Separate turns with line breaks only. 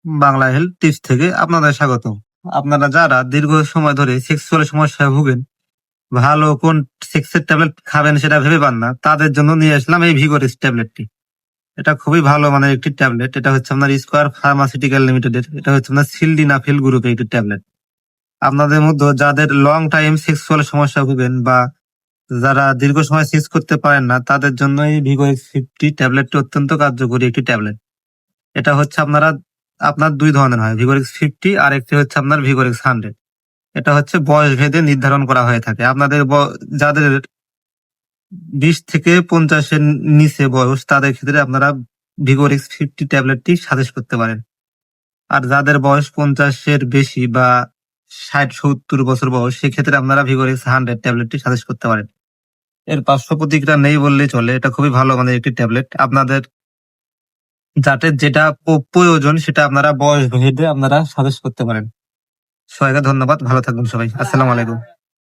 Bangla health tips থেকে আপনাদের স্বাগত। আপনারা যারা দীর্ঘ সময় ধরে সেক্সুয়াল সমস্যায় ভুগেন, ভালো কোন সেক্সের ট্যাবলেট খাবেন সেটা ভেবে পান না, তাদের জন্য নিয়ে আসলাম এই ভিগোরিস ট্যাবলেটটি। এটা খুবই ভালো মানের একটি ট্যাবলেট। এটা হচ্ছে আপনার স্কোয়ার ফার্মাসিউটিক্যাল লিমিটেডের। এটা হচ্ছে আপনার সিলডিনাফিল গ্রুপের একটি ট্যাবলেট। আপনাদের মধ্যে যাদের লং টাইম সেক্সুয়াল সমস্যা ভুগেন বা যারা দীর্ঘ সময় সেক্স করতে পারেন না, তাদের জন্য এই ভিগোরিস 50 ট্যাবলেটটি অত্যন্ত কার্যকরী একটি ট্যাবলেট। এটা হচ্ছে আপনার দুই ধরনের হয়, ভিগোরিক্স 50 আর একটি হচ্ছে আপনার ভিগোরিক্স 100। এটা হচ্ছে বয়স ভেদে নির্ধারণ করা হয়ে থাকে। যাদের 20 থেকে 50 এর নিচে বয়স, তাদের ক্ষেত্রে আপনারা ভিগোরিক্স 50 ট্যাবলেটটি সাজেস্ট করতে পারেন। আর যাদের বয়স 50 এর বেশি বা 60-70 বছর বয়স, সেক্ষেত্রে আপনারা ভিগোরিক্স 100 ট্যাবলেটটি সাজেস্ট করতে পারেন। এর পার্শ্ব প্রতিক্রিয়া নেই বললেই চলে। এটা খুবই ভালো মানের একটি ট্যাবলেট। আপনাদের যাদের যেটা প্রয়োজন সেটা আপনারা বয়স ভেদে আপনারা সাজেস্ট করতে পারেন। সবাইকে ধন্যবাদ। ভালো থাকবেন সবাই। আসসালামু আলাইকুম।